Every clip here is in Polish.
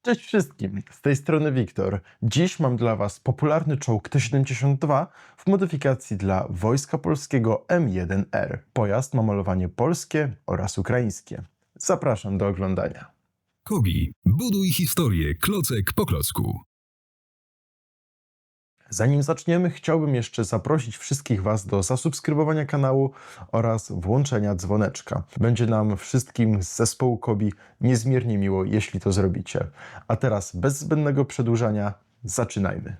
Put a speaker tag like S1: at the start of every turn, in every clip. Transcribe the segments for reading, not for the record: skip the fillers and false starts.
S1: Cześć wszystkim, z tej strony Wiktor. Dziś mam dla Was popularny czołg T-72 w modyfikacji dla Wojska Polskiego M1R. Pojazd ma malowanie polskie oraz ukraińskie. Zapraszam do oglądania.
S2: Kobi, buduj historię klocek po klocku.
S1: Zanim zaczniemy, chciałbym jeszcze zaprosić wszystkich Was do zasubskrybowania kanału oraz włączenia dzwoneczka. Będzie nam wszystkim z zespołu Kobi niezmiernie miło, jeśli to zrobicie. A teraz bez zbędnego przedłużania, zaczynajmy.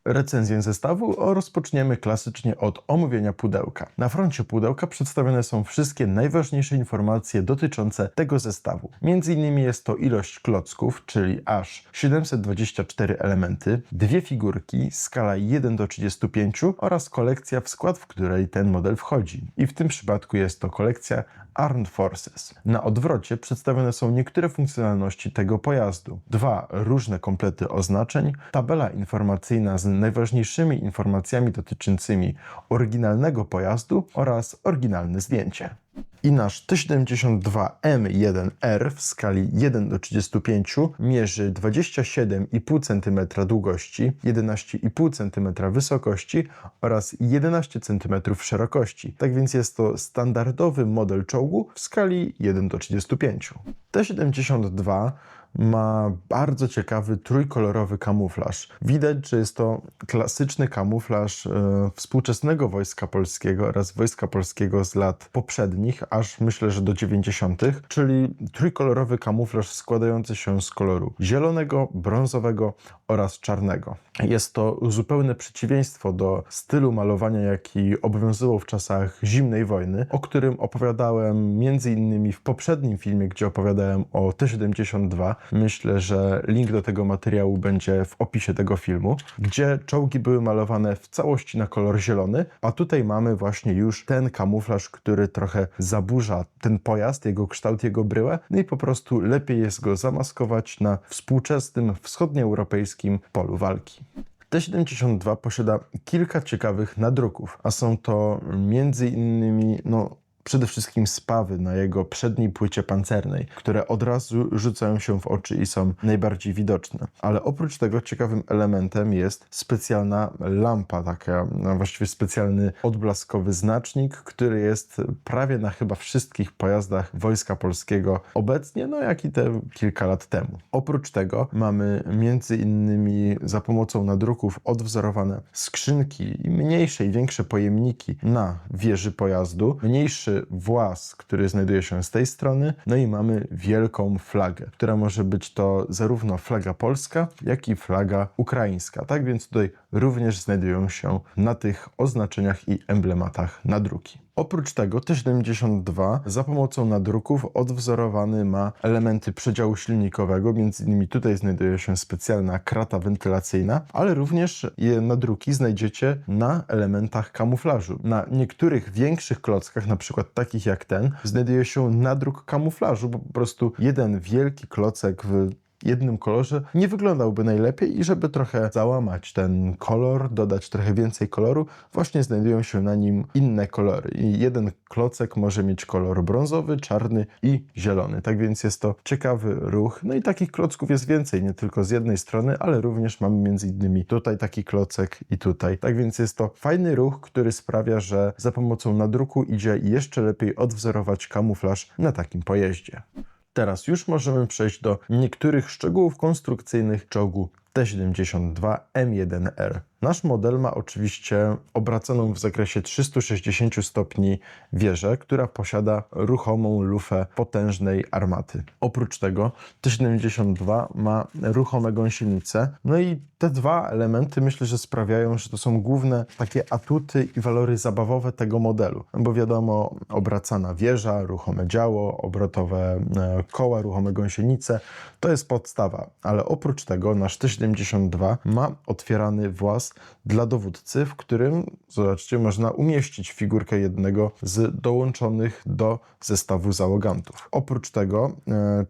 S1: Recenzję zestawu rozpoczniemy klasycznie od omówienia pudełka. Na froncie pudełka przedstawione są wszystkie najważniejsze informacje dotyczące tego zestawu. Między innymi jest to ilość klocków, czyli aż 724 elementy, dwie figurki, skala 1:35 oraz kolekcja, w skład w której ten model wchodzi. I w tym przypadku jest to kolekcja Armed Forces. Na odwrocie przedstawione są niektóre funkcjonalności tego pojazdu. Dwa różne komplety oznaczeń, tabela informacyjna z najważniejszymi informacjami dotyczącymi oryginalnego pojazdu oraz oryginalne zdjęcie. I nasz T-72M1R w skali 1:35 mierzy 27,5 cm długości, 11,5 cm wysokości oraz 11 cm szerokości. Tak więc jest to standardowy model czołgu w skali 1:35. T-72 ma bardzo ciekawy trójkolorowy kamuflaż. Widać, że jest to klasyczny kamuflaż współczesnego Wojska Polskiego oraz Wojska Polskiego z lat poprzednich, aż myślę, że do 90., czyli trójkolorowy kamuflaż składający się z koloru zielonego, brązowego oraz czarnego. Jest to zupełne przeciwieństwo do stylu malowania, jaki obowiązywał w czasach zimnej wojny, o którym opowiadałem m.in. w poprzednim filmie, gdzie opowiadałem o T-72. Myślę, że link do tego materiału będzie w opisie tego filmu, gdzie czołgi były malowane w całości na kolor zielony, a tutaj mamy właśnie już ten kamuflaż, który trochę zaburza ten pojazd, jego kształt, jego bryłę, no i po prostu lepiej jest go zamaskować na współczesnym wschodnioeuropejskim polu walki. T-72 posiada kilka ciekawych nadruków, a są to m.in. przede wszystkim spawy na jego przedniej płycie pancernej, które od razu rzucają się w oczy i są najbardziej widoczne. Ale oprócz tego ciekawym elementem jest specjalna lampa, właściwie specjalny odblaskowy znacznik, który jest prawie na chyba wszystkich pojazdach Wojska Polskiego obecnie, jak i te kilka lat temu. Oprócz tego mamy między innymi za pomocą nadruków odwzorowane skrzynki i mniejsze i większe pojemniki na wieży pojazdu, mniejszy włas, który znajduje się z tej strony, i mamy wielką flagę, która może być to zarówno flaga polska, jak i flaga ukraińska. Tak więc tutaj również znajdują się na tych oznaczeniach i emblematach nadruki. Oprócz tego T-72 za pomocą nadruków odwzorowany ma elementy przedziału silnikowego, między innymi tutaj znajduje się specjalna krata wentylacyjna, ale również nadruki znajdziecie na elementach kamuflażu. Na niektórych większych klockach, na przykład takich jak ten, znajduje się nadruk kamuflażu, bo po prostu jeden wielki klocek w jednym kolorze nie wyglądałby najlepiej i żeby trochę załamać ten kolor, dodać trochę więcej koloru, właśnie znajdują się na nim inne kolory. I jeden klocek może mieć kolor brązowy, czarny i zielony. Tak więc jest to ciekawy ruch. I takich klocków jest więcej, nie tylko z jednej strony, ale również mamy między innymi tutaj taki klocek i tutaj. Tak więc jest to fajny ruch, który sprawia, że za pomocą nadruku idzie jeszcze lepiej odwzorować kamuflaż na takim pojeździe. Teraz już możemy przejść do niektórych szczegółów konstrukcyjnych czołgu T-72M1R. Nasz model ma oczywiście obracaną w zakresie 360 stopni wieżę, która posiada ruchomą lufę potężnej armaty. Oprócz tego T-72 ma ruchome gąsienice. I te dwa elementy myślę, że sprawiają, że to są główne takie atuty i walory zabawowe tego modelu. Bo wiadomo, obracana wieża, ruchome działo, obrotowe koła, ruchome gąsienice, to jest podstawa. Ale oprócz tego nasz T-72 ma otwierany włas dla dowódcy, w którym, zobaczcie, można umieścić figurkę jednego z dołączonych do zestawu załogantów. Oprócz tego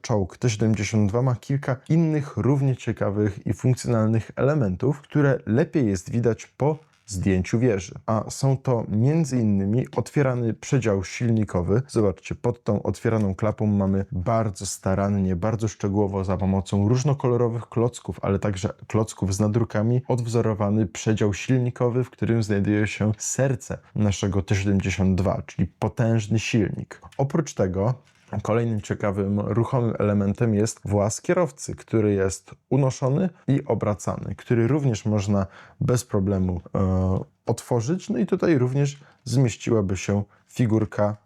S1: czołg T-72 ma kilka innych równie ciekawych i funkcjonalnych elementów, które lepiej jest widać po zdjęciu wieży. A są to m.in. otwierany przedział silnikowy. Zobaczcie, pod tą otwieraną klapą mamy bardzo starannie, bardzo szczegółowo za pomocą różnokolorowych klocków, ale także klocków z nadrukami odwzorowany przedział silnikowy, w którym znajduje się serce naszego T72, czyli potężny silnik. Oprócz tego kolejnym ciekawym, ruchomym elementem jest włas kierowcy, który jest unoszony i obracany, który również można bez problemu otworzyć. No i tutaj również zmieściłaby się figurka.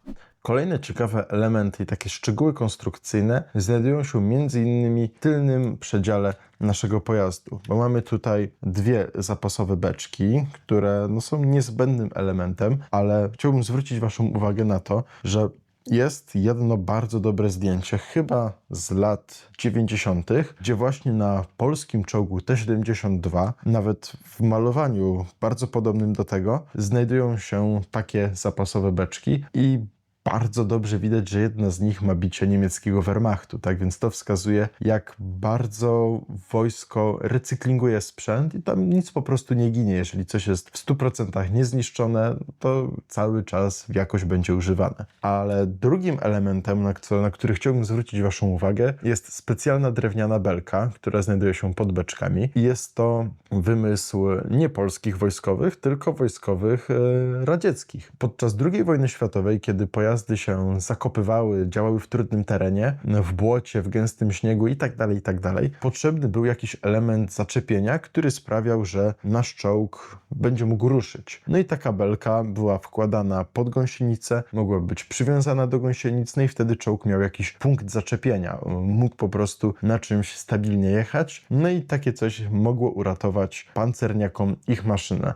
S1: Kolejne ciekawe elementy i takie szczegóły konstrukcyjne znajdują się m.in. w tylnym przedziale naszego pojazdu, bo mamy tutaj dwie zapasowe beczki, które są niezbędnym elementem, ale chciałbym zwrócić Waszą uwagę na to, że jest jedno bardzo dobre zdjęcie, chyba z lat 90., gdzie właśnie na polskim czołgu T-72, nawet w malowaniu bardzo podobnym do tego, znajdują się takie zapasowe beczki i bardzo dobrze widać, że jedna z nich ma bicie niemieckiego Wehrmachtu, tak więc to wskazuje, jak bardzo wojsko recyklinguje sprzęt i tam nic po prostu nie ginie. Jeżeli coś jest w 100% niezniszczone, to cały czas jakoś będzie używane. Ale drugim elementem, na który chciałbym zwrócić Waszą uwagę, jest specjalna drewniana belka, która znajduje się pod beczkami i jest to wymysł nie polskich wojskowych, tylko wojskowych radzieckich. Podczas II wojny światowej, kiedy pojazdy się zakopywały, działały w trudnym terenie, w błocie, w gęstym śniegu i tak dalej, potrzebny był jakiś element zaczepienia, który sprawiał, że nasz czołg będzie mógł ruszyć. No i taka belka była wkładana pod gąsienicę, mogła być przywiązana do gąsienic, no i wtedy czołg miał jakiś punkt zaczepienia. Mógł po prostu na czymś stabilnie jechać, no i takie coś mogło uratować pancerniakom ich maszynę.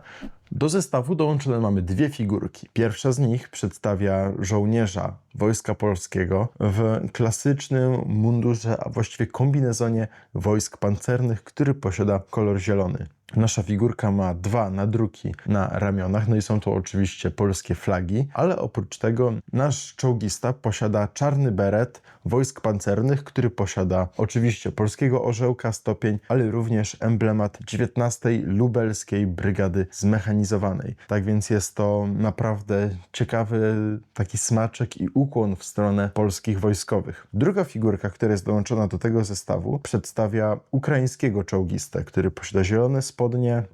S1: Do zestawu dołączone mamy dwie figurki. Pierwsza z nich przedstawia żołnierza Wojska Polskiego w klasycznym mundurze, a właściwie kombinezonie wojsk pancernych, który posiada kolor zielony. Nasza figurka ma dwa nadruki na ramionach, no i są to oczywiście polskie flagi, ale oprócz tego nasz czołgista posiada czarny beret wojsk pancernych, który posiada oczywiście polskiego orzełka stopień, ale również emblemat 19. Lubelskiej Brygady Zmechanizowanej. Tak więc jest to naprawdę ciekawy taki smaczek i ukłon w stronę polskich wojskowych. Druga figurka, która jest dołączona do tego zestawu, przedstawia ukraińskiego czołgistę, który posiada zielone spodnie,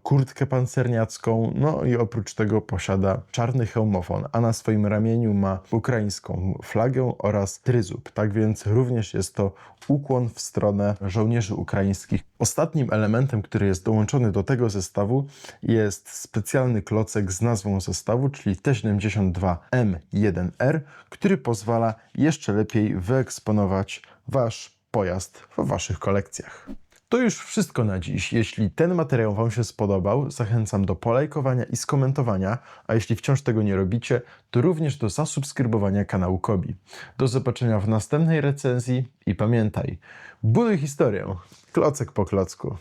S1: kurtkę pancerniacką, no i oprócz tego posiada czarny hełmofon, a na swoim ramieniu ma ukraińską flagę oraz tryzub. Tak więc również jest to ukłon w stronę żołnierzy ukraińskich. Ostatnim elementem, który jest dołączony do tego zestawu, jest specjalny klocek z nazwą zestawu, czyli T-72M1R, który pozwala jeszcze lepiej wyeksponować Wasz pojazd w Waszych kolekcjach. To już wszystko na dziś. Jeśli ten materiał Wam się spodobał, zachęcam do polajkowania i skomentowania, a jeśli wciąż tego nie robicie, to również do zasubskrybowania kanału Kobi. Do zobaczenia w następnej recenzji i pamiętaj, buduj historię, klocek po klocku.